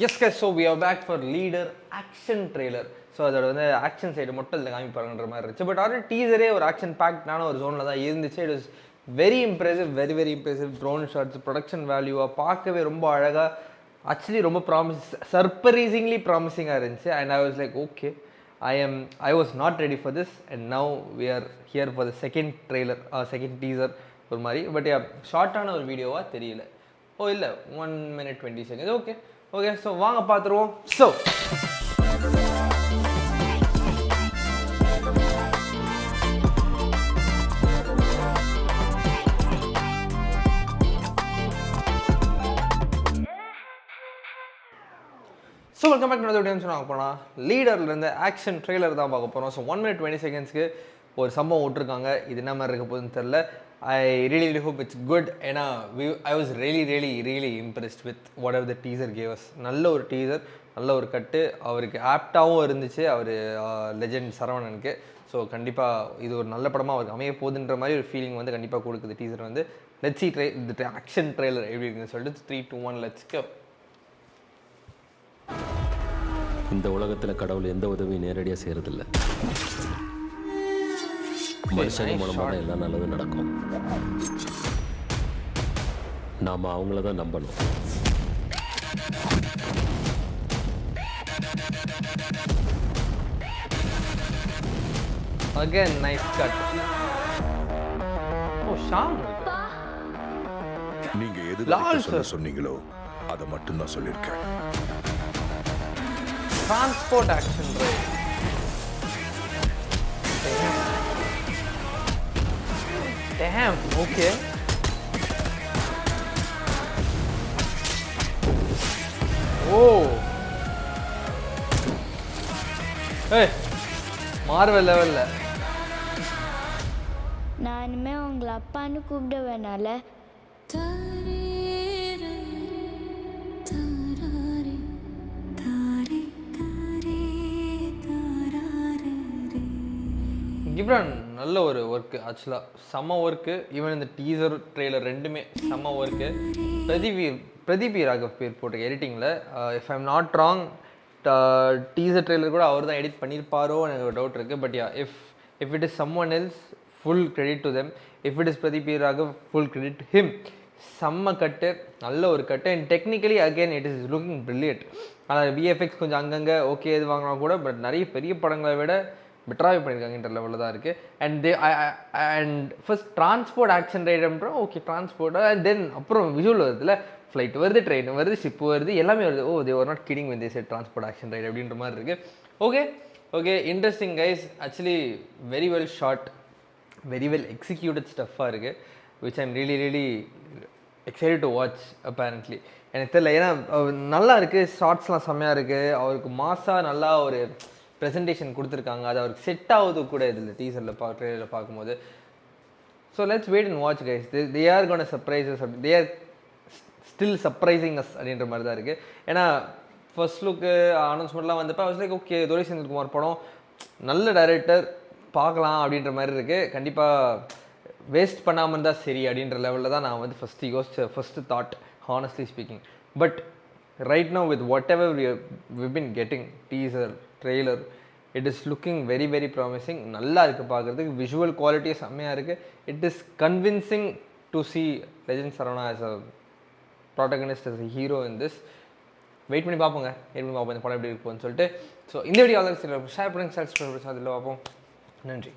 Yes guys, so we are back for leader action trailer. So அதோட வந்து action side மட்டும் இதில் காமிப்பாருன்ற மாதிரி இருந்துச்சு. பட் ஆல்ரெடி டீசரே ஒரு ஆக்ஷன் பேக்டான ஒரு ஜோனில் தான் இருந்துச்சு. It was very impressive, very impressive. Drone shots, production வேல்யூவாக பார்க்கவே ரொம்ப அழகாக, ஆக்சுவலி ரொம்ப சர்ப்ரைசிங்லி ப்ராமிசிங்காக இருந்துச்சு. And I was like okay, I was not ready for this and now we are here for the second trailer, second teaser ஒரு மாதிரி. But ஷார்ட்டான ஒரு வீடியோவாக தெரியல. ஓ இல்லை, 1 minute 20 seconds. ஓகே, ஸோ வாங்க பார்த்துருவோம். So welcome back to another video. சொன்னாங்க போனால் லீடர்லேருந்து ஆக்ஷன் ட்ரெய்லர் தான் பார்க்க போகிறோம். ஸோ 1 minute 20 secondsக்கு ஒரு சம்பவம் விட்டுருக்காங்க. இது என்ன மாதிரி இருக்க போகுதுன்னு தெரில. I really hope it's good. ஏன்னா I was really impressed with whatever the teaser gave us. நல்ல ஒரு டீசர், நல்ல ஒரு கட்டு, அவருக்கு ஆப்டாகவும் இருந்துச்சு அவர் லெஜெண்ட் சரவணனுக்கு. ஸோ கண்டிப்பாக இது ஒரு நல்ல படமாக அவருக்கு அமைய போகுதுன்ற மாதிரி ஒரு ஃபீலிங் வந்து கண்டிப்பாக கொடுக்குது டீசர் வந்து. Let's see the action trailer எப்படி இருக்குன்னு சொல்லிட்டு 3, 2, 1 let's go. இந்த உலகத்தில் கடவுள் எந்த உதவியும் நேரடியாக செய்கிறதில்ல. மனுஷங்க மூலமாக தான் எல்லாம் நல்லது நடக்கும். நாம் அவங்கள தான் நம்பணும். Again, nice cut. ஓ ஷாம், நீங்க எது சொன்னீங்களோ அதை மட்டும் தான் சொல்லியிருக்கேன். Transport action drive. Damn, okay. Oh. Hey, Marvel level. நானுமே உங்களை அப்பான்னு கூப்பிடுவேனால. கிப்ரான் நல்ல ஒரு ஒர்க்கு, ஆக்சுவலாக செம்ம ஒர்க்கு. ஈவன் இந்த டீசர் ட்ரெய்லர் ரெண்டுமே செம்ம ஒர்க்கு. பிரதீப் ராகவ் பேர் போட்டு எடிட்டிங்கில், if I'm not wrong, teaser trailer கூட அவர் தான் எடிட் பண்ணியிருப்பாரோ எனக்கு ஒரு டவுட் இருக்குது. But if it is someone else, full credit to them. If it is Pradeep Raghav, full credit him. செம்ம கட்டு, நல்ல ஒரு cut. And technically again it is looking brilliant. ஆனால் விஎஃப்எக்ஸ் கொஞ்சம் அங்கங்கே ஓகே இது வாங்கினா கூட, பட் நிறைய பெரிய படங்களை விட பெட்டராகவே பண்ணியிருக்காங்கன்ற லெவலில் தான் இருக்குது. அண்ட் ஃபர்ஸ்ட் டிரான்ஸ்போர்ட் ஆக்ஷன் ரைடுன்ற ஓகே டிரான்ஸ்போர்ட், அண்ட் தென் அப்புறம் விஷுவல் வருதுல, ஃப்ளைட் வருது, ட்ரெயின் வருது, ஷிப்பு வருது, எல்லாமே வருது. Oh they are not kidding when they said transport action ride அப்படின்ற மாதிரி இருக்குது. Okay interesting guys. Actually very well shot, very well executed ஸ்டஃப்பாக இருக்குது, which I'm really excited to watch. Apparently எனக்கு தெரியல, ஏன்னா நல்லா இருக்குது, ஷார்ட்ஸ்லாம் செம்மையாக இருக்குது. அவருக்கு மாசாக நல்லா ஒரு ப்ரெசன்டேஷன் கொடுத்துருக்காங்க. அது அவருக்கு செட் ஆகுது கூட இதில் டீசரில் ட்ரெய்லரில் பார்க்கும்போது. So let's wait and watch guys. They are gonna surprises, they are still surprising as அப்படின்ற மாதிரி தான் இருக்குது. ஏன்னா ஃபர்ஸ்ட் லுக்கு அனௌன்ஸ்மெண்ட்லாம் வந்தப்போ I was like ஓகே, துரை செந்தில்குமார் படம், நல்ல டைரக்டர், பார்க்கலாம் அப்படின்ற மாதிரி இருக்குது. கண்டிப்பாக வேஸ்ட் பண்ணாமல் இருந்தால் சரி அப்படின்ற லெவலில் தான் நான் வந்து first thought honestly speaking. But right now with whatever we've been getting, teaser, trailer, it is looking very promising. நல்லா இருக்குது பார்க்குறதுக்கு, விஷுவல் குவாலிட்டி செம்மையாக இருக்குது. It is convincing to see legend Saravana as a protagonist, as a hero in this. Wait பண்ணி பார்ப்போங்க, இந்த படம் எப்படி இருக்குன்னு சொல்லிட்டு. ஸோ இந்த வீடியோ ஷேர் பண்ணுங்கள், சப்ஸ்கிரைப் பண்ணி அதில் பார்ப்போம். நன்றி.